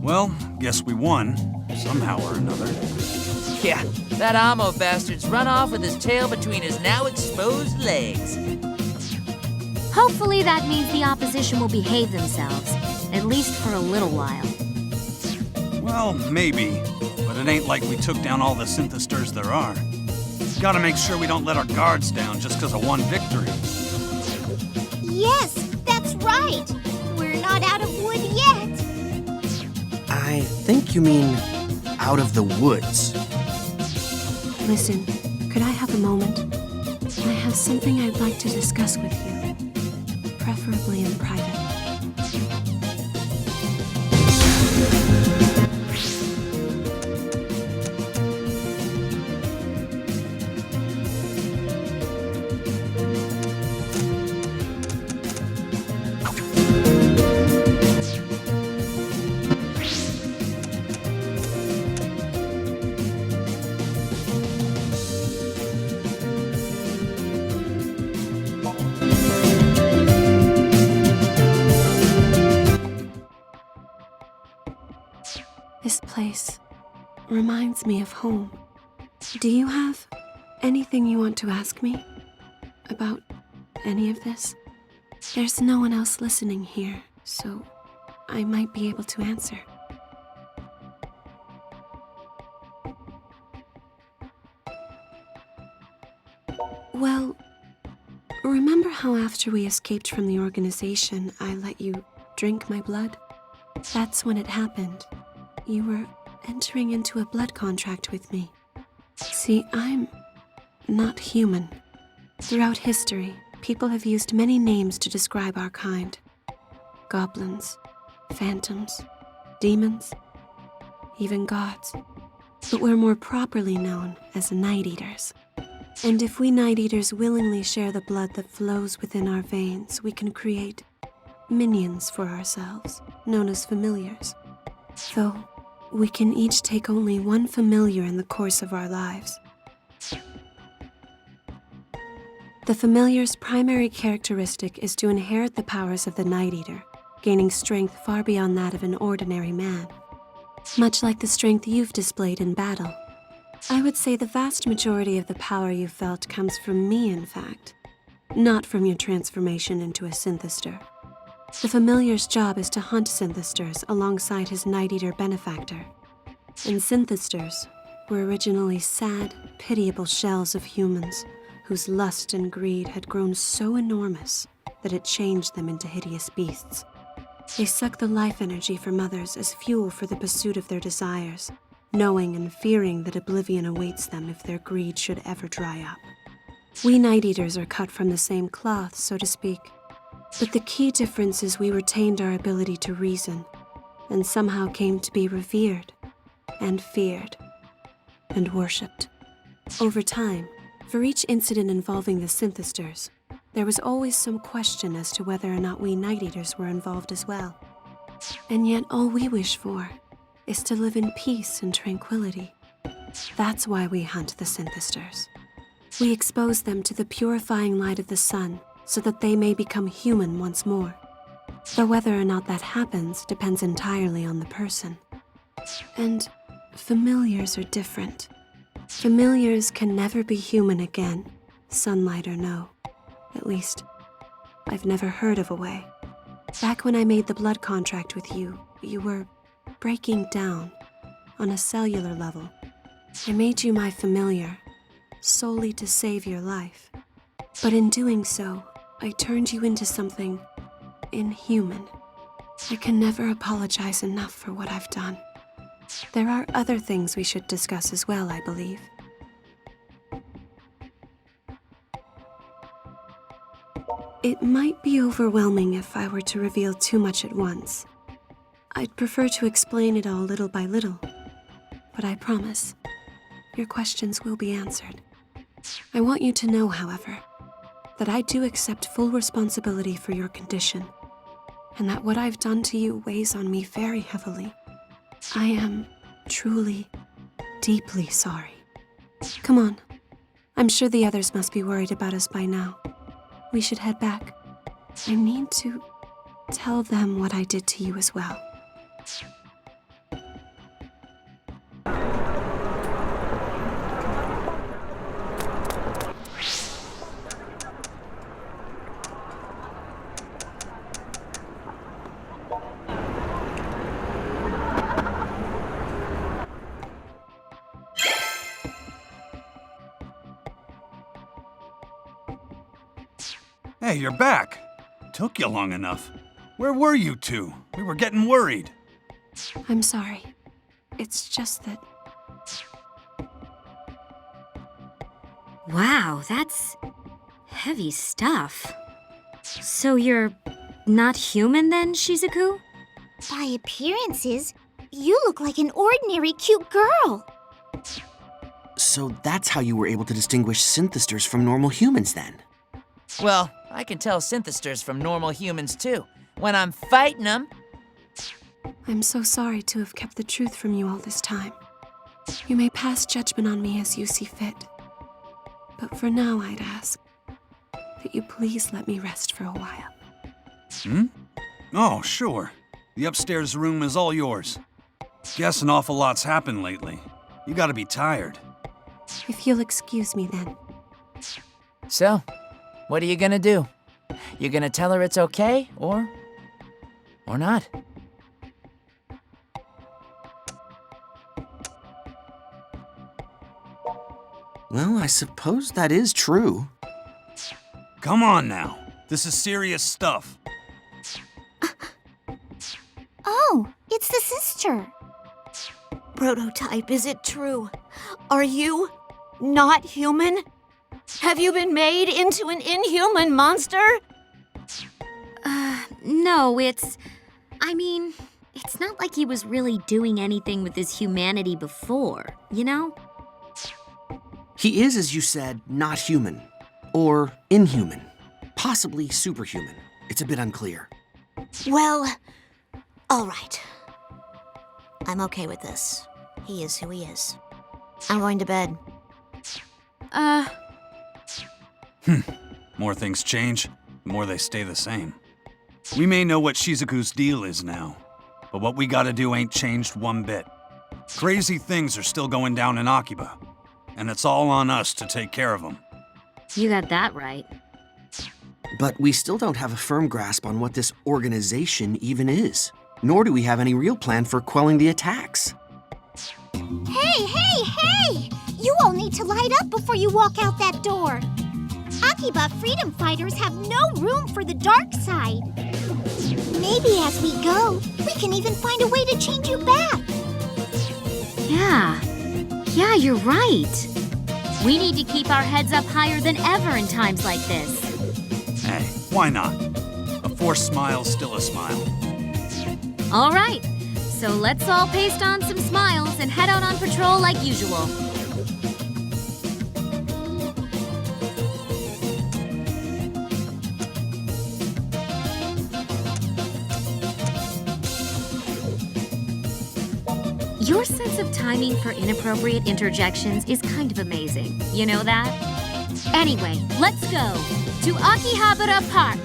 Well, guess we won, somehow or another. Yeah, that Amo bastard's run off with his tail between his now exposed legs. Hopefully that means the opposition will behave themselves, at least for a little while. Well, maybe, but it ain't like we took down all the synthesters there are. Gotta make sure we don't let our guards down just because of one victory. Yes, that's right. We're not out of wood yet. I think you mean out of the woods. Listen, could I have a moment? I have something I'd like to discuss with you, preferably in private. This place reminds me of home. Do you have anything you want to ask me about any of this? There's no one else listening here, so I might be able to answer. Well, remember how after we escaped from the organization, I let you drink my blood? That's when it happened. You were entering into a blood contract with me. See, I'm not human. Throughout history, people have used many names to describe our kind. Goblins, phantoms, demons, even gods. But we're more properly known as Night Eaters. And if we Night Eaters willingly share the blood that flows within our veins, we can create minions for ourselves, known as familiars. Though, we can each take only one familiar in the course of our lives. The familiar's primary characteristic is to inherit the powers of the Night Eater, gaining strength far beyond that of an ordinary man. Much like the strength you've displayed in battle. I would say the vast majority of the power you felt comes from me, in fact, not from your transformation into a synthester. The familiar's job is to hunt synthesters alongside his Night Eater benefactor. And synthesters were originally sad, pitiable shells of humans whose lust and greed had grown so enormous that it changed them into hideous beasts. They suck the life energy from others as fuel for the pursuit of their desires, knowing and fearing that oblivion awaits them if their greed should ever dry up. We Night Eaters are cut from the same cloth, so to speak. But the key difference is we retained our ability to reason, and somehow came to be revered, and feared, and worshipped. Over time, for each incident involving the synthesters, there was always some question as to whether or not we Night Eaters were involved as well. And yet all we wish for is to live in peace and tranquility. That's why we hunt the synthesters. We expose them to the purifying light of the sun, so that they may become human once more. Though whether or not that happens depends entirely on the person. And familiars are different. Familiars can never be human again, sunlight or no. At least, I've never heard of a way. Back when I made the blood contract with you, you were breaking down on a cellular level. I made you my familiar, solely to save your life. But in doing so, I turned you into something inhuman. I can never apologize enough for what I've done. There are other things we should discuss as well, I believe. It might be overwhelming if I were to reveal too much at once. I'd prefer to explain it all little by little, but I promise, your questions will be answered. I want you to know, however, that I do accept full responsibility for your condition, and that what I've done to you weighs on me very heavily. I am truly, deeply sorry. Come on. I'm sure the others must be worried about us by now. We should head back. I need to tell them what I did to you as well. Hey, you're back. Took you long enough. Where were you two? We were getting worried. I'm sorry. It's just that Wow, that's heavy stuff. So you're not human then, Shizuku? By appearances, you look like an ordinary cute girl. So that's how you were able to distinguish synthesters from normal humans then? Well, I can tell synthesters from normal humans too. When I'm fighting them. I'm so sorry to have kept the truth from you all this time. You may pass judgment on me as you see fit. But for now, I'd ask that you please let me rest for a while. Oh, sure. The upstairs room is all yours. Guess an awful lot's happened lately. You gotta be tired. If you'll excuse me then. So, what are you gonna do? You gonna tell her it's okay, or not? Well, I suppose that is true. Come on now. This is serious stuff. Oh, it's the sister. Prototype, is it true? Are you not human? Have you been made into an inhuman monster? No, it's not like he was really doing anything with his humanity before, you know? He is, as you said, not human. Or inhuman. Possibly superhuman. It's a bit unclear. Well, all right. I'm okay with this. He is who he is. I'm going to bed. More things change, the more they stay the same. We may know what Shizuku's deal is now, but what we gotta do ain't changed one bit. Crazy things are still going down in Akiba, and it's all on us to take care of them. You got that right. But we still don't have a firm grasp on what this organization even is. Nor do we have any real plan for quelling the attacks. Hey, hey, hey! You all need to light up before you walk out that door. Akiba freedom fighters have no room for the dark side. Maybe as we go, we can even find a way to change you back. Yeah, you're right. We need to keep our heads up higher than ever in times like this. Hey, why not? A forced smile's still a smile. All right, so let's all paste on some smiles and head out on patrol like usual. Your sense of timing for inappropriate interjections is kind of amazing. You know that? Anyway, let's go to Akihabara Park.